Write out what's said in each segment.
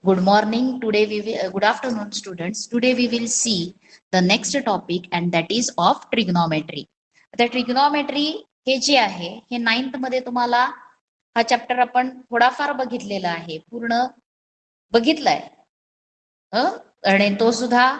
Good morning. Today we will, good afternoon, students. Today we will see the next topic and that is of trigonometry. आता trigonometry हे जे आहे हे 9th मध्ये तुम्हाला हा चॅप्टर आपण थोडाफार बघितलेला आहे, पूर्ण बघितलाय. आणि तो सुद्धा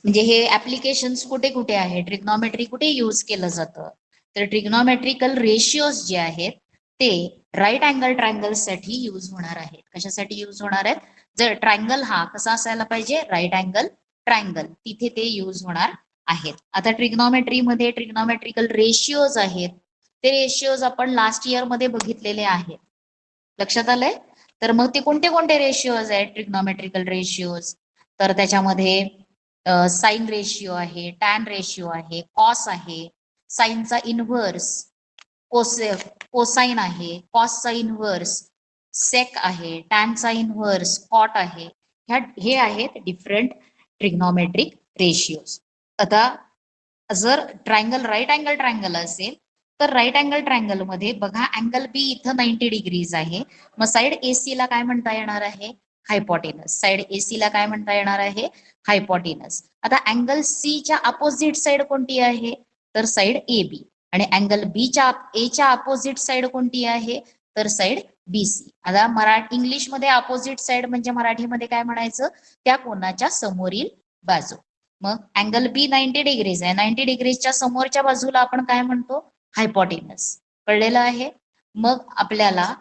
म्हणजे हे ऍप्लिकेशन्स कुठे कुठे आहे, ट्रिग्नॉमेट्री कुठे यूज केलं जातं, तर ट्रिग्नॉमेट्रिकल रेशियोज जे आहेत ते राईट अँगल ट्रायंगल साठी यूज होणार आहेत. कशासाठी यूज होणार आहेत? जर ट्रायंगल हा कसा असायला पाहिजे, राईट अँगल ट्रायंगल, तिथे ते यूज होणार आहेत. आता ट्रिग्नॉमेट्री मध्ये ट्रिग्नॉमेट्रिकल रेशियोज आहेत, ते रेशियोज आपण लास्ट इयर मध्ये बघितलेले आहेत. लक्षात आलंय? तर मग ते कोणते कोणते रेशियोज आहेत ट्रिग्नॉमेट्रिकल रेशियोज? तर त्याच्यामध्ये साइन रेशियो आहे, टॅन रेशियो आहे, कॉस आहे, साइनचा इनव्हर्स, कोसाइन आहे, कॉसचा इनव्हर्स, सेक आहे, टॅनचा इनव्हर्स, कॉट आहे. हे आहेत डिफरंट ट्रिग्नॉमेट्रिक रेशियोज. आता जर ट्रायंगल राईट अँगल ट्रायंगल असेल तर राईट अँगल ट्रायंगल मध्ये बघा, अँगल बी इथं 90 डिग्रीज आहे, मग साइड एसी ला काय म्हणता येणार आहे? हायपोटेनस. साइड एसी ला काय म्हणता येणार आहे? हायपोटेनस. आता अँगल सी च्या अपोजिट साइड कोणती आहे? तर साइड ए बी. आणि अँगल बी च्या ए च्या अपोजिट साइड कोणती आहे? तर साइड बी सी. आता इंग्लिश मध्ये अपोजिट साइड म्हणजे मराठीमध्ये काय म्हणायचं? त्या कोणाच्या समोरील बाजू. मग अँगल बी 90 डिग्रीज आहे, 90 डिग्रीजच्या समोरच्या बाजूला आपण काय म्हणतो? हायपोटेनस. कळलेलं आहे? मग आपल्याला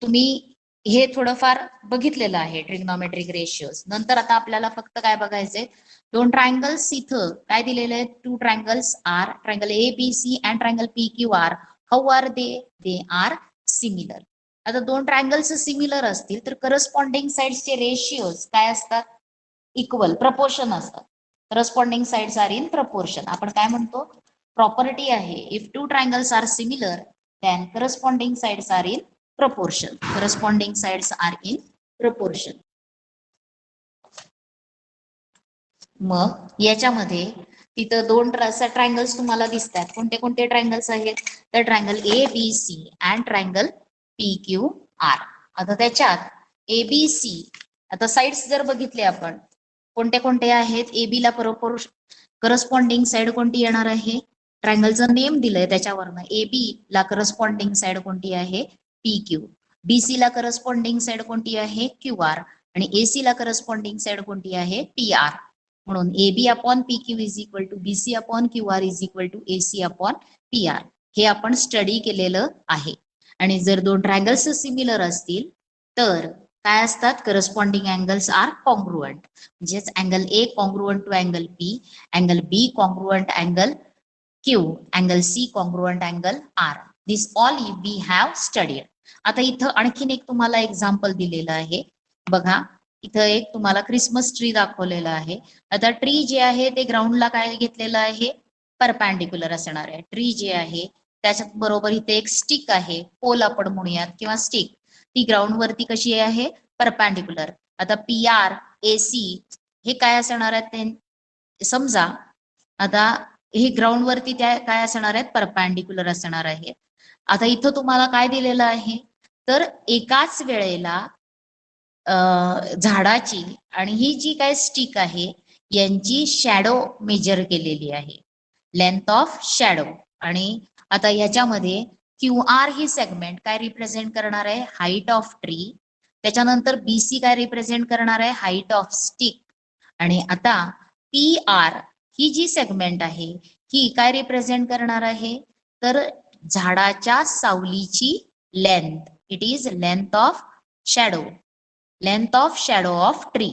तुम्ही हे थोडंफार बघितलेलं आहे ट्रिग्नॉमेट्रिक रेशियोज. नंतर आता आपल्याला फक्त काय बघायचंय, दोन ट्रायंगल्स इथं काय दिलेले आहेत? Two triangles are, triangle A B C and triangle P Q R. How are they? They are similar. आता दोन ट्रायंगल्स सिमिलर असतील तर करस्पॉन्डिंग साइड्सचे रेशियोज काय असतात? इक्वल, प्रपोर्शन असतात. Corresponding sides are in proportion. आपण काय म्हणतो? प्रॉपर्टी आहे, if two triangles are similar then corresponding sides are in proportion. Corresponding sides are in proportion. मग याच्यामध्ये तिथं दोन ट्रायंगल्स तुम्हाला दिसतात. कोणते कोणते ट्रायंगल्स आहेत? तर triangle A B C and triangle P Q R. आता त्याच्यात ए बी सी, आता साइड्स जर बघितले आपण कोणते कोणते आहेत, ए बी ला करस्पॉन्डिंग साइड कोणती येणार आहे? ट्रायंगलचं नेम दिलंय त्याच्यावरनं, ए बी ला करस्पॉन्डिंग साइड कोणती आहे? P Q. बीसी ला करस्पॉन्डिंग साइड कोणती आहे? Q R. आणि एसी ला करस्पॉन्डिंग साइड कोणती आहे? P R. म्हणून A B upon P Q is equal to B C upon Q R is equal to A C upon P R. हे आपण स्टडी केलेलं आहे. आणि जर दोन ट्रायंगल्स सिमिलर असतील तर काय असतात? Corresponding angles are congruent. म्हणजेच angle A congruent to angle P, angle B congruent angle Q, angle C congruent angle R. This all we have studied. आता इथं आणखीन एक तुम्हाला एक्झाम्पल दिलेलं आहे बघा. इथं एक तुम्हाला क्रिसमस ट्री दाखवलेला आहे. आता ट्री जे आहे ते ग्राउंडला काय घेतलेलं आहे? परपॅन्डिक्युलर असणार आहे. ट्री जे आहे त्याच्यात बरोबर इथे एक स्टिक आहे, पोल आपण म्हणूयात किंवा स्टिक, ती ग्राउंड वरती कशी आहे? परपॅन्डिक्युलर. आता पी आर, ए सी हे काय असणार आहेत ते समजा. आता हे ग्राउंड वरती त्या काय असणार आहेत? परपॅन्डिक्युलर असणार आहे. आता इथं तुम्हाला काय दिलेलं आहे? तर एकाच वेळेला झाडाची आणि ही जी काय स्टिक आहे यांची शॅडो मेजर केलेली आहे, लेंथ ऑफ शॅडो. आणि आता याच्यामध्ये क्यू आर ही सेगमेंट काय रिप्रेझेंट करणार आहे? Height of tree. त्याच्यानंतर बीसी काय रिप्रेझेंट करणार आहे? Height of stick. आणि आता पी आर ही जी सेगमेंट आहे ही काय रिप्रेझेंट करणार आहे? तर झाडाच्या सावलीची length. It is length of shadow, length of shadow of tree.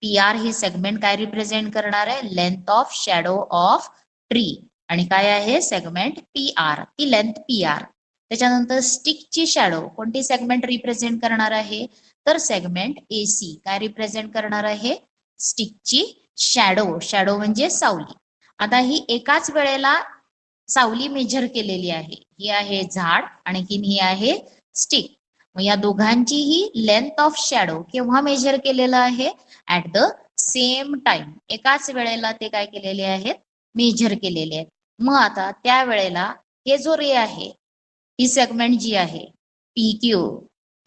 P R ही सेगमेंट काय रिप्रेझेंट करणार आहे? Length of shadow of tree. आणि काय आहे? सेगमेंट पी आर, ती लेंथ पी आर. त्याच्यानंतर स्टिकची शॅडो कोणती सेगमेंट रिप्रेझेंट करणार आहे? तर सेगमेंट एसी काय रिप्रेझेंट करणार आहे? स्टिकची शॅडो. शॅडो म्हणजे सावली. आता ही एकाच वेळेला सावली मेजर केलेली आहे. ही आहे झाड आणि ही आहे स्टिक. मग या दोघांचीही लेंथ ऑफ शॅडो केव्हा मेजर केलेलं आहे? At the same time. एकाच वेळेला ते काय केलेले आहेत? मेजर केलेले आहेत. मग आता त्या वेळेला हे जो रे आहे, ही सेगमेंट जी आहे पी क्यू,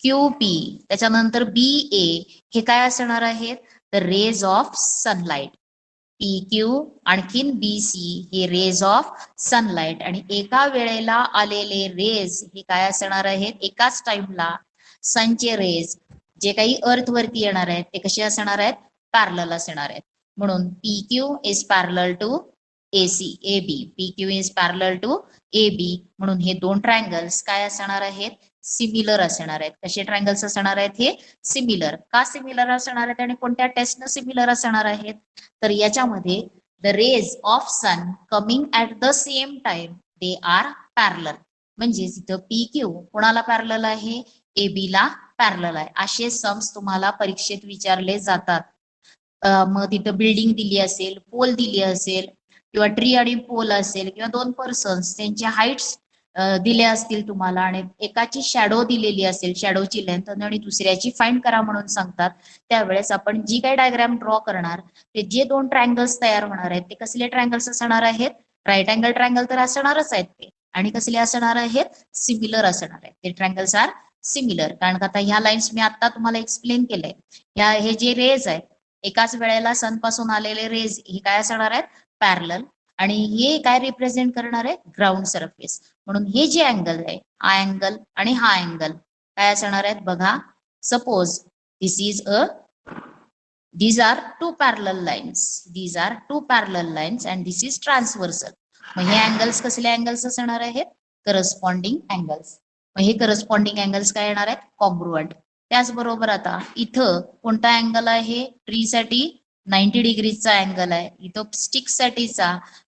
QP, त्याच्यानंतर BA हे काय असणार आहेत, तर रेज ऑफ सनलाइट. PQ आणखीन BC हे रेज ऑफ सनलाइट, आणि एका वेळेला आलेले रेज हे काय असणार आहेत, एकाच टाइमला सनचे रेज जे काही अर्थ वरती येणार आहेत ते कसे असणार आहेत, पॅरलल असणार आहेत. म्हणून PQ is parallel to AC AB, PQ is parallel to AB. म्हणून हे दोन ट्रायंगल्स काय असणार आहेत, सिमिलर असणार आहेत. कसे ट्रायंगल्स असणार आहेत, हे सिमिलर. का सिमिलर असणार आहेत आणि कोणत्या टेस्टनं सिमिलर असणार आहेत, तर याच्यामध्ये the rays of sun coming at the same time they are parallel. म्हणजे तिथं PQ कोणाला पॅरलल आहे, AB ला पॅरलल आहे. असे सम्स तुम्हाला परीक्षेत विचारले जातात. मग तिथं बिल्डिंग दिली असेल, पोल दिली असेल, किंवा ट्री आणि पोल असेल, किंवा दोन पर्सन्स त्यांचे हाईट्स दिले असतील तुम्हाला, आणि एकाची शॅडो दिलेली असेल, शॅडोची लेंथ, आणि दुसऱ्याची फाइंड करा म्हणून सांगतात. त्यावेळेस आपण जी काही डायग्राम ड्रॉ करणार, ते जे दोन ट्रायंगल्स तयार होणार आहेत ते कसले ट्रायंगल्स असणार आहेत, राईट अँगल ट्रायंगल तर असणारच आहेत ते, आणि कसले असणार आहेत, सिमिलर असणार आहेत. ते ट्रायंगल्स आर सिमिलर. कारण का आता ह्या लाईन्स मी आता तुम्हाला एक्सप्लेन केलंय. हे जे रेज आहेत, एकाच वेळेला सन पासून आलेले रेज हे काय असणार आहेत, पॅरलल, आणि हे काय रिप्रेझेंट करणार आहे, ग्राउंड सरफेस. म्हणून हे जे अँगल आहे, हा अँगल आणि हा अँगल काय असणार आहेत बघा. Suppose this is these are two parallel lines, these are two parallel lines and this is transversal. मग हे अँगल्स कसले अँगल्स असणार आहेत, करस्पॉन्डिंग अँगल्स. मग हे करस्पॉन्डिंग अँगल्स काय येणार आहेत, कॉन्ग्रुएंट. त्याचबरोबर आता इथं कोणता अँगल आहे, ट्री साठी 90 डिग्रीचा अँगल आहे, इथं स्टिक साठीचा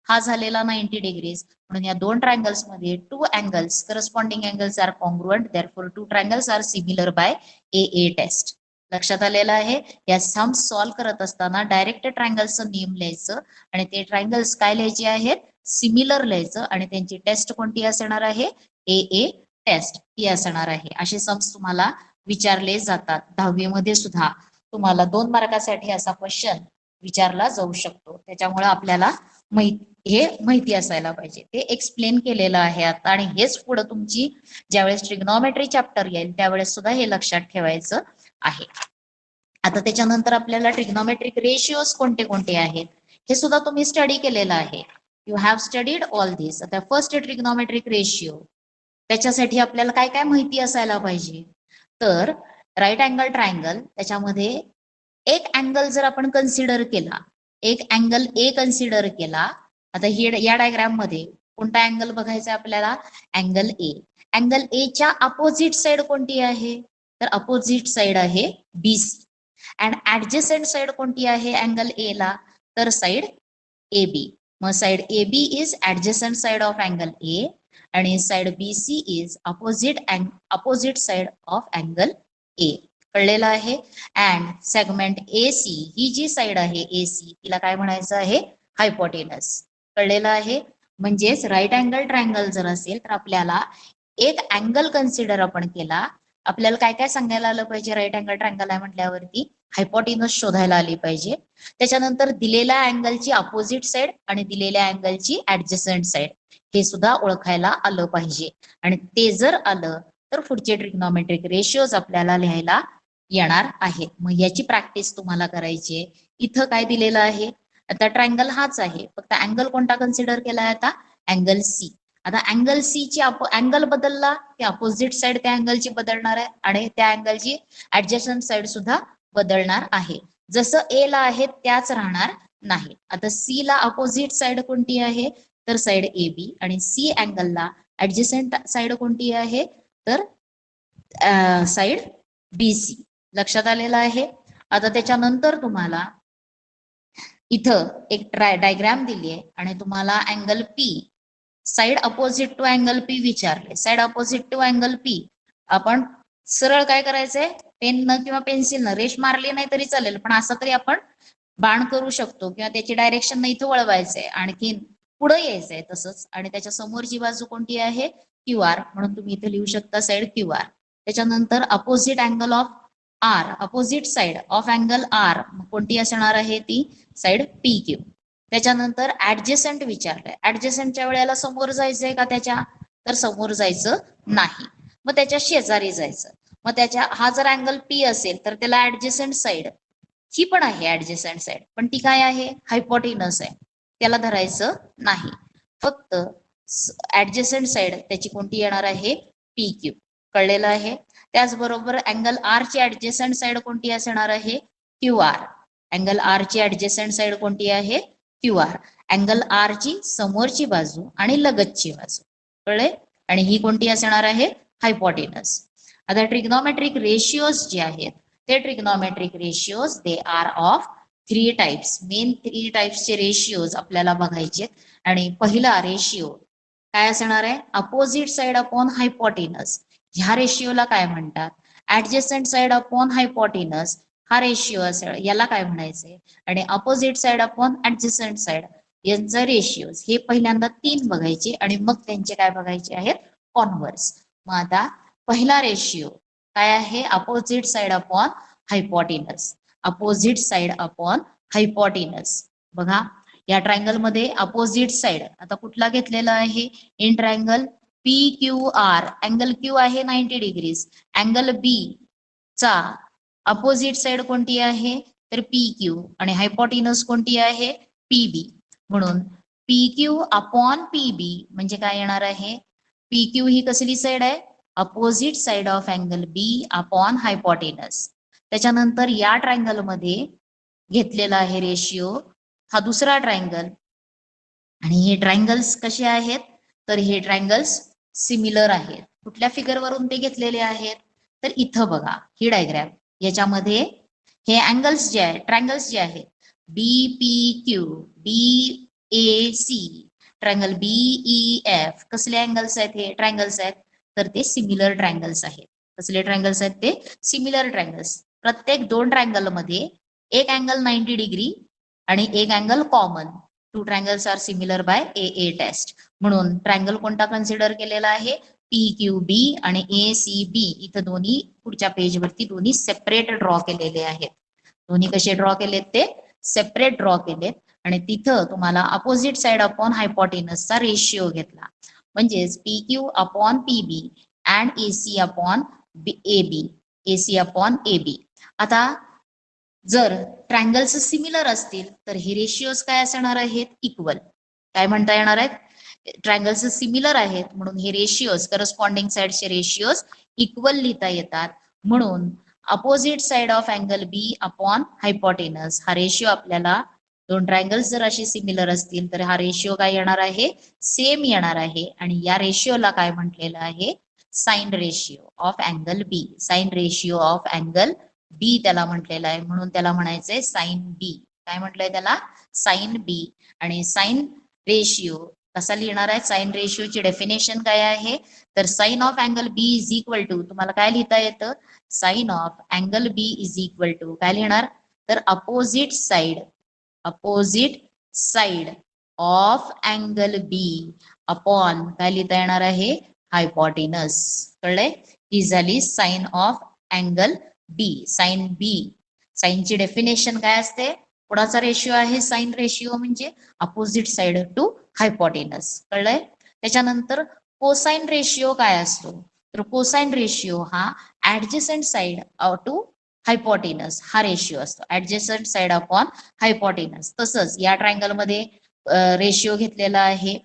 हा झालेला 90 डिग्रीज. म्हणून या दोन ट्रायंगल्स मध्ये two angles corresponding angles are congruent, therefore two triangles are similar by AA test. लक्षात आलेलं आहे. या सम्स सॉल्व्ह करत असताना डायरेक्ट ट्रायंगल्सचं नियम लिहायचं, आणि ते ट्रायंगल्स काय लिहायचे आहेत, सिमिलर लिहायचं, आणि त्यांची टेस्ट कोणती असणार आहे, AA टेस्ट ही असणार आहे. असे सम्स तुम्हाला विचारले जातात. 10वी मध्ये सुद्धा तुम्हाला 2 मार्कासाठी असा क्वेश्चन विचारला जाऊ शकतो. त्याच्यामुळे आपल्याला हे माहिती असायला पाहिजे. ते एक्सप्लेन केलेलं आहे आता, आणि हेच पुढे तुमची ज्यावेळेस ट्रिग्नॉमेट्री चॅप्टर येईल त्यावेळेस सुद्धा हे लक्षात ठेवायचं आहे. आता त्याच्यानंतर आपल्याला ट्रिग्नॉमेट्रिक रेशिओज कोणते कोणते आहेत हे सुद्धा तुम्ही स्टडी केलेलं आहे. यू हॅव स्टडीड ऑल दिस. आता फर्स्ट ट्रिग्नॉमेट्रिक रेशिओ, त्याच्यासाठी आपल्याला काय काय माहिती असायला पाहिजे, तर राईट अँगल ट्रायंगल, त्याच्यामध्ये एक अँगल जर आपण कन्सिडर केला, एक अँगल ए कन्सिडर केला. आता या डायग्राम मध्ये कोणता अँगल बघायचा आपल्याला, अँगल ए. अँगल ए च्या अपोजिट साइड कोणती आहे, तर अपोजिट साइड आहे BC. अँड ऍडजसेंट साइड कोणती आहे अँगल ए ला, तर साइड AB. मग side AB is adjacent side of angle A, आणि side BC is opposite side of angle A. कळलेलं आहे. अँड सेगमेंट AC ही जी साइड आहे AC, तिला काय म्हणायचं आहे, हायपोटेनस. कळलेलं आहे. म्हणजेच राईट अँगल ट्रायंगल जर असेल तर आपल्याला एक अँगल कन्सिडर आपण केला, आपल्याला काय काय सांगायला आलं पाहिजे, राईट अँगल ट्रायंगल आहे म्हटल्यावरती हायपोटेनस शोधायला आली पाहिजे. त्याच्यानंतर दिलेल्या अँगलची अपोजिट साइड आणि दिलेल्या अँगलची ऍडजसंट साइड हे सुद्धा ओळखायला आलं पाहिजे. आणि ते जर आलं तर पुढचे ट्रिग्नॉमेट्रिक रेशिओज आपल्याला लिहायला येणार आहेत. मग याची प्रॅक्टिस तुम्हाला करायची आहे. इथं काय दिलेलं आहे, आता ट्रायंगल हाच आहे, फक्त अँगल कोणता कन्सिडर केलाय आता, अँगल C. आता अँगल C ची अँगल बदलला की अपोजिट साइड त्या अँगलची बदलणार आहे, आणि त्या अँगलची ऍडजस्टंट साइड सुद्धा बदलणार आहे. जसं A ला आहे त्याच राहणार नाही. आता C ला अपोजिट साइड कोणती आहे, तर साइड AB, आणि C अँगलला ऍडजस्टंट साइड कोणती आहे, तर साइड BC. लक्षात आलेलं आहे. आता त्याच्यानंतर तुम्हाला इथं एक डायग्राम दिली आहे, आणि तुम्हाला angle P side opposite to angle P विचारले. Side opposite to angle P आपण सरळ काय करायचंय, पेननं किंवा पेन्सिलनं रेष मारली नाही तरी चालेल, पण असं तरी आपण बाण करू शकतो, किंवा त्याची डायरेक्शन इथं वळवायचंय, आणखीन पुढे यायचंय तसंच. आणि त्याच्या समोरची बाजू कोणती आहे, QR, म्हणून तुम्ही इथे लिहू शकता साइड QR. त्याच्यानंतर opposite angle of R, opposite side of angle R कोणती असणार आहे, ती साइड PQ. त्याच्यानंतर ऍडजसंट विचारलंय. ऍडजसंटच्या वेळेला समोर जायचंय का त्याच्या, तर समोर जायचं नाही, मग त्याच्या शेजारी जायचं. मग त्याच्या हा जर अँगल पी असेल तर त्याला ऍडजस्टंट साइड ही पण आहे ऍडजस्टंट साइड, पण ती काय आहे हायपोटेनस आहे, त्याला धरायचं नाही. फक्त ऍडजस्टंट साइड त्याची कोणती येणार आहे पी क्यू. कळलेलं आहे. त्याचबरोबर अँगल आर ची ऍडजस्टंट साइड कोणती असणार आहे क्यू आर. अँगल आर ची ऍडजस्टंट साइड कोणती आहे क्यू आर. अँगल आर ची समोरची बाजू आणि लगतची बाजू. कळले. आणि ही कोणती असणार आहे हायपोटेनस. आता ट्रिग्नोमेट्रिक रेशियोज जे आहेत ते trigonometric ratios they are of 3 types. Main 3 टाइप्सचे रेशियोज आपल्याला बघायचे. आणि पहिला रेशियो काय असणार आहे अपोजिट साइड अपॉन हायपोटेनस. ह्या रेशियोला काय म्हणतात ऍडजस्टंट साइड अपॉन हायपोटेनस हा रेशियो असेल, याला काय म्हणायचंय. आणि opposite side upon adjacent side यांचा रेशियोज हे पहिल्यांदा 3 बघायचे आणि मग त्यांचे काय बघायचे आहेत कॉन्व्हर्स. मग आता पहिला रेशियो काय आहे opposite side upon hypotenuse. Opposite side upon hypotenuse. बघा या ट्रायंगल मध्ये अपोजिट साइड आता कुठला घेतलेला आहे in triangle P Q R. Angle Q आहे 90 डिग्रीज. अँगल बी चा अपोजिट साइड कोणती आहे तर पी क्यू आणि हायपोटेनस कोणती आहे पी बी. म्हणून पी क्यू अपॉन पी बी म्हणजे काय येणार आहे पी क्यू ही कसली साइड आहे opposite side of angle B upon hypotenuse. त्याच्यानंतर या ट्रायंगल मध्ये घेतलेला आहे रेशियो हा दुसरा ट्रायंगल. आणि हे ट्रायंगल्स कसे आहेत तर हे ट्रायंगल्स सिमिलर आहेत. कुठल्या फिगर वरून ते घेतलेले आहेत तर इथं बघा ही डायग्राम. याच्यामध्ये हे अँगल्स जे आहेत ट्रायंगल्स जे आहेत B P Q D A C triangle BE F कसले अँगल्स आहेत हे ट्रायंगल्स आहेत तर ते सिमिलर ट्रायंगल्स आहेत. कसले ट्रायंगल्स आहेत ते सिमिलर ट्रायंगल्स. प्रत्येक 2 ट्रायंगल मध्ये एक अँगल 90 डिग्री आणि एक angle common. 2 triangles are similar by A test. म्हणून ट्रायंगल कोणता कन्सिडर केलेला आहे पी क्यू बी आणि ए सी बी. इथं दोन्ही पुढच्या पेज वरती दोन्ही सेपरेट ड्रॉ केलेले आहेत. दोन्ही कसे ड्रॉ केलेत ते सेपरेट ड्रॉ केलेत. आणि तिथं तुम्हाला अपोजिट साइड अपॉन हायपोटेनसचा रेशियो घेतला. म्हणजेच P Q upon P B and A C upon A B. A C upon A B. आता जर ट्रायंगल्स सिमिलर असतील तर हे रेशियोज काय असणार आहेत इक्वल. काय म्हणता येणार आहेत ट्रायंगल्स सिमिलर आहेत म्हणून हे रेशियोज करस्पॉन्डिंग साइडचे रेशियोज इक्वल लिहिता येतात. म्हणून opposite side of angle B upon hypotenuse हा रेशियो आपल्याला 2 ट्रायंगल्स जर असे सिमिलर असतील तर हा रेशियो काय येणार आहे सेम येणार आहे. आणि या रेशियोला काय म्हटलेलं आहे sine ratio of angle B. Sine ratio of angle B त्याला म्हटलेलं आहे म्हणून त्याला म्हणायचंय साइन बी. काय म्हटलंय त्याला साइन बी. आणि साइन रेशियो कसा लिहिणार आहे साइन रेशियोची डेफिनेशन काय आहे तर sine of angle B is equal to तुम्हाला काय लिहिता येतं sine of angle B is equal to काय लिहिणार तर opposite side of angle B upon काय लिहिता येणार आहे हायपोटेनस. कळलंय. ही झाली sine of angle B. Sine B साइनची डेफिनेशन काय असते कोणाचा रेशियो आहे साइन रेशियो म्हणजे अपोजिट साइड टू हायपोटेनस. कळलंय. त्याच्यानंतर कोसाइन रेशियो काय असतो तर कोसाइन रेशियो हा ऍडजसंट साइड टू हायपोटेनस हा रेशियो असतो. Adjacent side upon hypotenuse. तसंच या ट्रायंगल मध्ये रेशियो घेतलेला आहे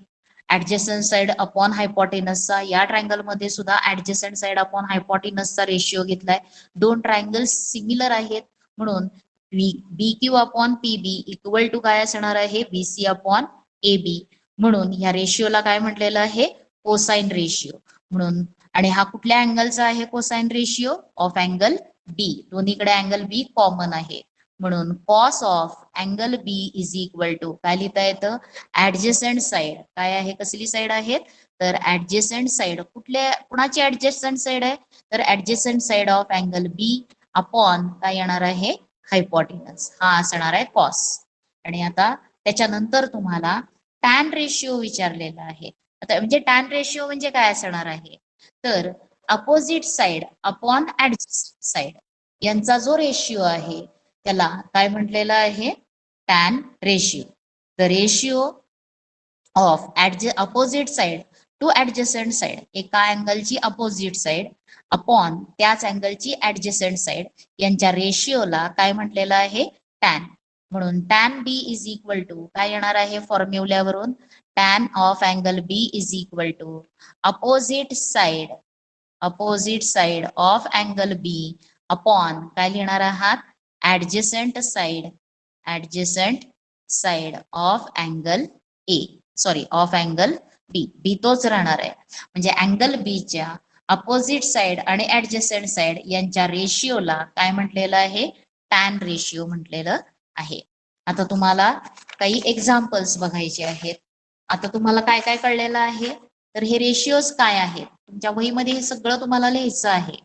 ऍडजसंट साइड अपॉन हायपोटेनसचा. या ट्रायंगल मध्ये सुद्धा ऍडजसंट साइड अपॉन हायपोटेनसचा रेशियो घेतलाय. 2 ट्रायंगल्स सिमिलर आहेत म्हणून B Q upon P B equal to काय असणार आहे बी सी अपॉन ए बी. म्हणून ह्या रेशियोला काय म्हटलेलं आहे कोसाइन रेशियो म्हणून. आणि हा कुठल्या अँगलचा आहे cosine ratio of angle B. दोन्हीकडे अँगल बी कॉमन आहे म्हणून cos of angle B is equal to काय लिहिता येतं ऍडजसंट साइड. काय आहे कसली साइड आहे तर ऍडजसंट साइड. कुणाची ऍडजसंट साइड आहे तर adjacent side of angle B upon काय येणार आहे हायपोटेनस हा असणार आहे कॉस. आणि आता त्याच्यानंतर तुम्हाला टॅन रेशियो विचारलेला आहे. आता म्हणजे टॅन रेशियो म्हणजे काय असणार आहे तर opposite side upon adjacent side यांचा जो रेशियो आहे त्याला काय म्हटलेलं आहे tan ratio. The ratio of opposite side to adjacent side, एका अँगलची अपोजिट साइड अपॉन त्याच अँगलची ऍडजस्टंट साइड यांच्या रेशिओला काय म्हटलेलं आहे, टॅन. म्हणून tan B is equal to काय येणार आहे फॉर्म्युल्यावरून, tan of angle B is equal to opposite side of angle B upon काय लिहिणार आहात, adjacent side of angle A, sorry of angle B, B तोच राहणार आहे. म्हणजे अँगल बीच्या अपोजिट साइड आणि ऍडजस्टंट साइड यांच्या रेशिओला काय म्हटलेलं आहे, टॅन रेशिओ म्हटलेलं आहे. आता तुम्हाला काही एक्झाम्पल्स बघायचे आहेत. आता तुम्हाला काय काय कळलेलं आहे, तर हे रेशिओज काय आहेत तुमच्या वहीमध्ये हे सगळं तुम्हाला लिहायचं आहे.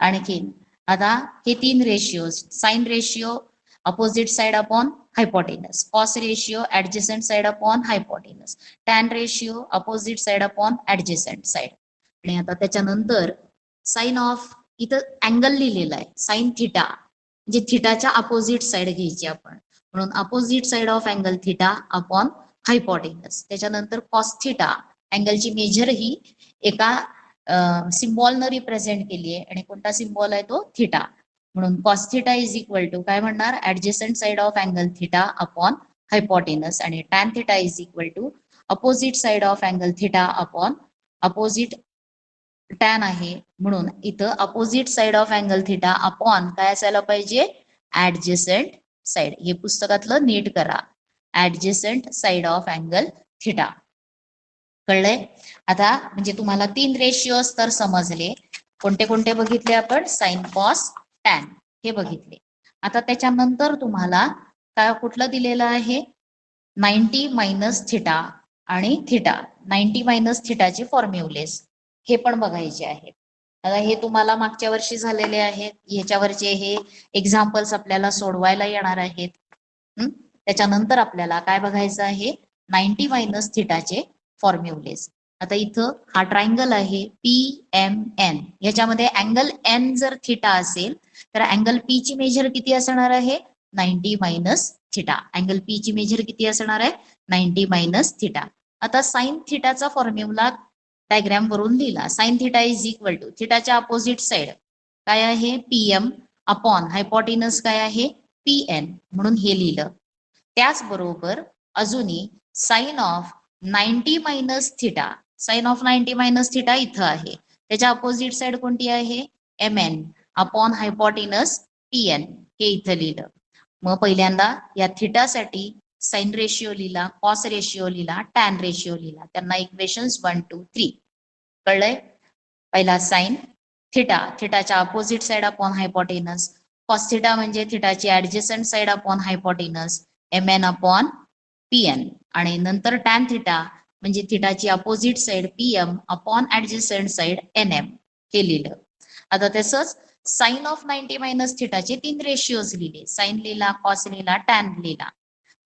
आणखीन आता हे 3 ratios, sine ratio opposite side upon hypotenuse, cos ratio adjacent side upon hypotenuse, tan ratio opposite side upon adjacent side. आणि आता त्याच्यानंतर साइन ऑफ, इथं अँगल लिहिलेला आहे साइन थिटा, म्हणजे थिटाच्या अपोजिट साइड घ्यायची आपण, म्हणून opposite side of angle theta upon hypotenuse. त्याच्यानंतर कॉस थिटा, अँगलची मेजर ही एका सिम्बॉल न रिप्रेझेंट केली आहे आणि कोणता सिम्बॉल आहे तो थिटा, म्हणून cos theta is equal to काय म्हणणार, adjacent side of angle theta upon hypotenuse. आणि tan theta is equal to opposite side of angle theta upon opposite tan आहे, म्हणून इथं opposite side of angle theta upon काय असायला पाहिजे, adjacent side. हे पुस्तकातलं नीट करा, adjacent side of angle theta. कळलंय? आता म्हणजे तुम्हाला 3 रेशिओज तर समजले. कोणते कोणते बघितले आपण, साइन कॉस टॅन हे बघितले. आता त्याच्यानंतर तुम्हाला काय कुठलं दिलेलं आहे, 90 मायनस थिटा आणि थिटा, 90 मायनस थिटाचे फॉर्म्युलेस हे पण बघायचे आहेत. आता हे तुम्हाला मागच्या वर्षी झालेले आहेत, ह्याच्यावरचे हे एक्झाम्पल्स आपल्याला सोडवायला येणार आहेत. त्याच्यानंतर आपल्याला काय बघायचं आहे, 90 मायनस थिटाचे फॉर्म्युलेस. आता इथं हा ट्रायंगल आहे PMN, याच्यामध्ये अँगल एन जर थिटा असेल तर अँगल पी ची मेजर किती असणार आहे, 90 मायनस थिटा. अँगल पी ची मेजर किती असणार आहे, 90 मायनस थिटा. आता साइन थिटाचा फॉर्म्युला डायग्राम वरून लिहिला, sine theta is equal to थिटाच्या अपोजिट साइड काय आहे PM अपॉन हायपोटेनस काय आहे PN, म्हणून हे लिहिलं. त्याचबरोबर अजूनही sine of 90 minus theta, sine of 90 minus theta इथं आहे, त्याच्या अपोजिट साइड कोणती आहे, MN अपॉन हायपोटेनस PN, हे इथं लिहिलं. मग पहिल्यांदा या थिटासाठी साइन रेशिओ लिहिला, कॉस रेशिओ लिहिला, टॅन रेशिओ लिहिला, त्यांना इक्वेशन्स 1 2 3. कळलंय? पहिला साइन थिटा, थिटाच्या opposite side upon hypotenuse, cos theta म्हणजे थिटाची adjacent side upon hypotenuse, MN upon PN. आणि नंतर टॅन थिटा म्हणजे थिटाची opposite side PM upon adjacent side NM, हे लिहिलं. आता तसंच साइन ऑफ 90 मायनस थिटाचे 3 रेशिओज लिहिले, साइन लिहिला, कॉस लिहिला, टॅन लिहिला.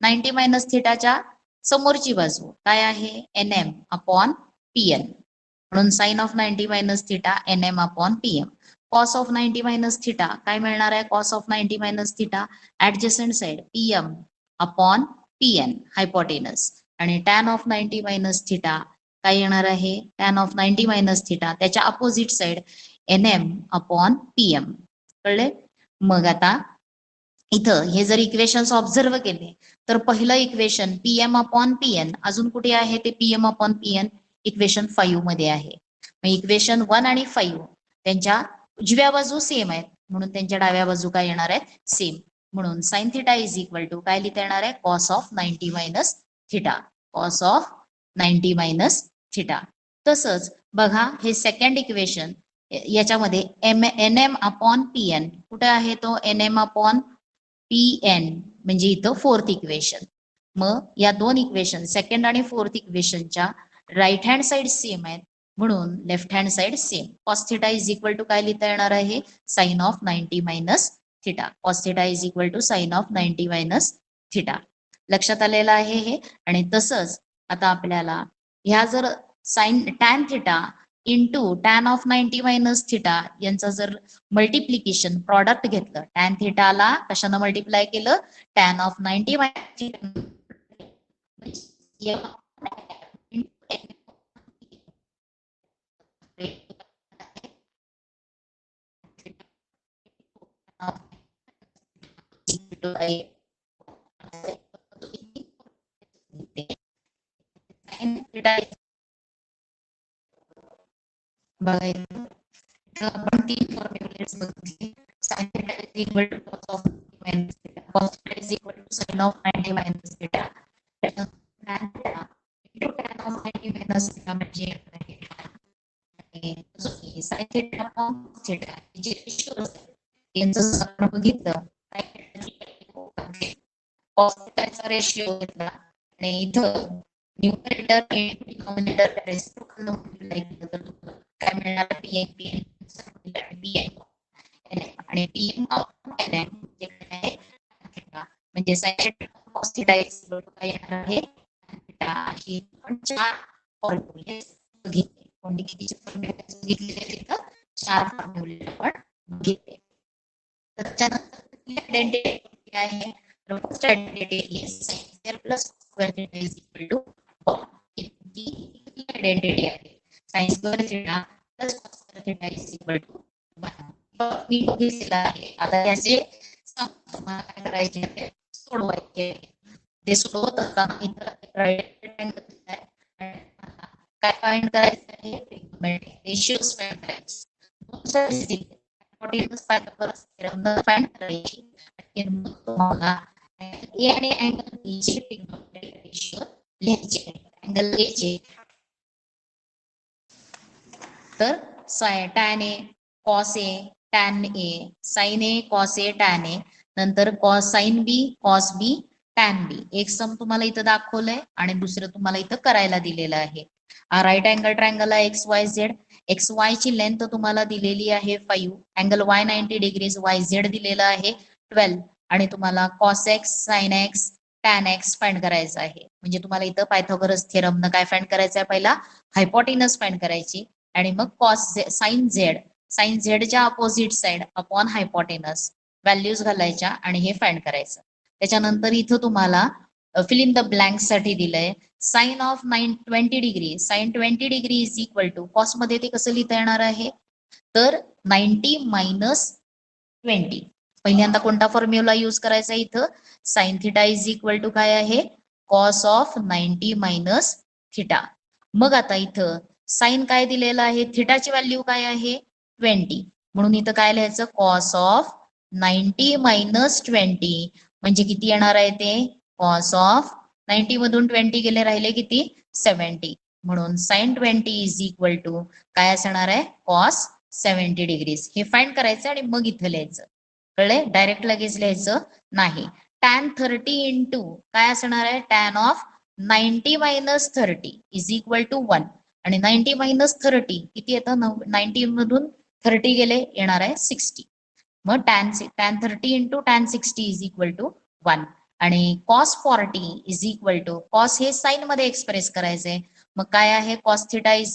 90 मायनस थिटाच्या समोरची बाजू काय आहे, NM अपॉन PN, म्हणून sine of 90 minus theta NM upon PM. Cos of 90 minus theta काय मिळणार आहे, cos of 90 minus theta adjacent side PM upon PN hypotenuse. आणि टॅन ऑफ 90 मायनस थिटा काय येणार आहे, टॅन ऑफ 90 मायनस थिटा त्याच्या opposite side NM upon PM. कळले? मग आता इथं हे जर इक्वेशन्स ऑब्झर्व केले तर पहिलं इक्वेशन PM अपॉन PN, अजून कुठे आहे ते PM अपॉन PN, इक्वेशन 5 मध्ये आहे. मग इक्वेशन 1 आणि 5 त्यांच्या उजव्या बाजू सेम आहेत, म्हणून त्यांच्या डाव्या बाजू काय येणार आहेत, सेम. म्हणून sine theta is equal to काय लिहिता येणार आहे, cos of 90 minus theta, cos of 90 minus theta. तसंच बघा हे सेकंड इक्वेशन, याच्यामध्ये NM अपॉन PN कुठे आहे, तो NM अपॉन PN म्हणजे इथं फोर्थ इक्वेशन. मग या 2 इक्वेशन सेकंड आणि फोर्थ इक्वेशनच्या राईट हँड साइड सेम आहेत, म्हणून left hand side same. Cos theta is equal to काय लिहिता येणार आहे, sine of 90 minus theta, cos theta is equal to sine of 90 minus theta. लक्षात आलेलं आहे हे. आणि तसंच आता आपल्याला ह्या जर sine tan theta into tan of 90 minus theta यांचं जर मल्टिप्लिकेशन प्रॉडक्ट घेतलं, टॅन थिटाला कशानं मल्टिप्लाय केलं, टॅन ऑफ 90 मायनस थिटा आपण तीन फॉर्म्युलेट्स बघितले. sin theta is equal to cos of minus theta, cos theta is equal to sin of 90 minus theta, tan theta into tan of 90 minus theta म्हणजे sin theta upon theta जे ratio यांचं आपण बघितलं cos theta चा ratio घेतला आणि इथं numerator denominator reciprocal multiply केलं तर काय मिळणार आणि pm म्हणजे sin cos theta काय येणार आहे ही पण चार फॉर्म्युले बघितले. कोणते कितीचे फॉर्म्युले बघितले तिथं चार फॉर्म्युले आपण बघितले. त्याच्यानंतर आयडेंटिटी आहे first identity sin square plus square theta is equal to 1. He identity आहे sin square theta plus cos square theta is equal to 1. मी बघितलेला आहे. आता याचे काय करायचे ते सोडवायचे. ते सोडवत असताना इतर काय फाइंड करायचं आहे रेशियोज फाइंड करायचे. फाइंड करायची तुम्हाला ए आणि अँगल बी चे रेशियो लिहायचे. अँगल ए चे तर tan ए cos ए tan ए sin ए cos ए tan ए नंतर cos sin b cos b tan b एक सम तुम्हाला इथं दाखवलंय आणि दुसरं तुम्हाला इथं करायला दिलेलं आहे. हा राईट अँगल ट्रायंगल आहे XYZ. XY ची लेंथ तुम्हाला दिलेली आहे 5, अँगल Y 90 डिग्रीज YZ दिलेला आहे 12 आणि तुम्हाला cos x sin x tan x find करायचं आहे. म्हणजे तुम्हाला इथं पायथागोरस थिअरम न काय फाइंड करायचं आहे पहिला हायपोटेनस फाइंड करायची आणि मग cos sin z च्या opposite side upon hypotenuse values घालायच्या आणि हे फाइंड करायचं. त्याच्यानंतर इथं तुम्हाला फिल इन द ब्लँक साठी दिलंय sine of 20 degree sine 20 degree is equal to cos मध्ये ते कसं लिहिता येणार आहे तर 90 मायनस 20. पहिल्यांदा कोणता फॉर्म्युला यूज करायचा इथं sine theta is equal to काय आहे कॉस ऑफ 90 मायनस थिटा. मग आता इथं साइन काय दिलेलं आहे थिटाची व्हॅल्यू काय आहे 20 म्हणून इथं काय लिहायचं कॉस ऑफ 90 मायनस 20 म्हणजे किती येणार आहे ते कॉस ऑफ 90 मधून 20 गेले राहिले किती 70 म्हणून साइन 20 इज इक्वल टू काय असणार आहे कॉस 70 डिग्रीज. हे फाइंड करायचं आणि मग इथं लिहायचं. कळले डायरेक्ट लगेच लिहायचं नाही. tan 30 इंटू काय असणार आहे tan of 90 minus 30 is equal to 1 आणि 90 मायनस 30 किती येतं 90 मधून 30 गेले येणार आहे 60. मग tan 30 into tan 60 is equal to 1 आणि cos 40 is equal to cos हे साइन मध्ये एक्सप्रेस करायचंय मग काय आहे cos theta is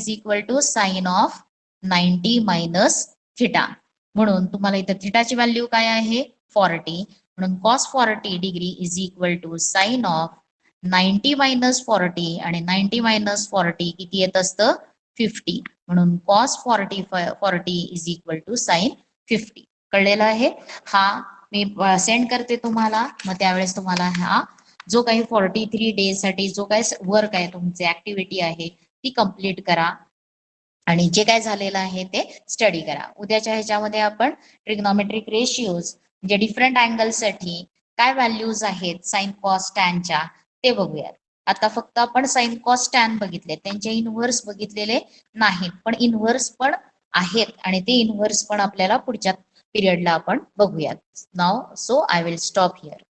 equal to sine of 90 minus theta. म्हणून तुम्हाला इथं थिटाची व्हॅल्यू काय आहे 40 म्हणून cos 40 degree is equal to sine of 90 minus 40 आणि 90 मायनस 40 किती येत असतं 50 म्हणून cos 40 is equal to sine 50. कळलेला आहे. हा मी सेंड करते तुम्हाला मग त्यावेळेस तुम्हाला हा जो काही 43 डेज साठी जो काही वर्क आहे तुमची ऍक्टिव्हिटी आहे ती कंप्लीट करा आणि जे काय झालेलं आहे ते स्टडी करा. उद्याच्या ह्याच्यामध्ये आपण ट्रिग्नॉमेट्रिक रेशियोज म्हणजे डिफरंट अँगल साठी काय व्हॅल्यूज आहेत साइन कॉस टॅनच्या ते बघूयात. आता फक्त आपण साइन कॉस टॅन बघितले त्यांचे इनव्हर्स बघितलेले नाहीत पण इनव्हर्स पण आहेत आणि ते इनव्हर्स पण आपल्याला पुढच्या पिरियडला आपण बघूयात. Now so I will stop here.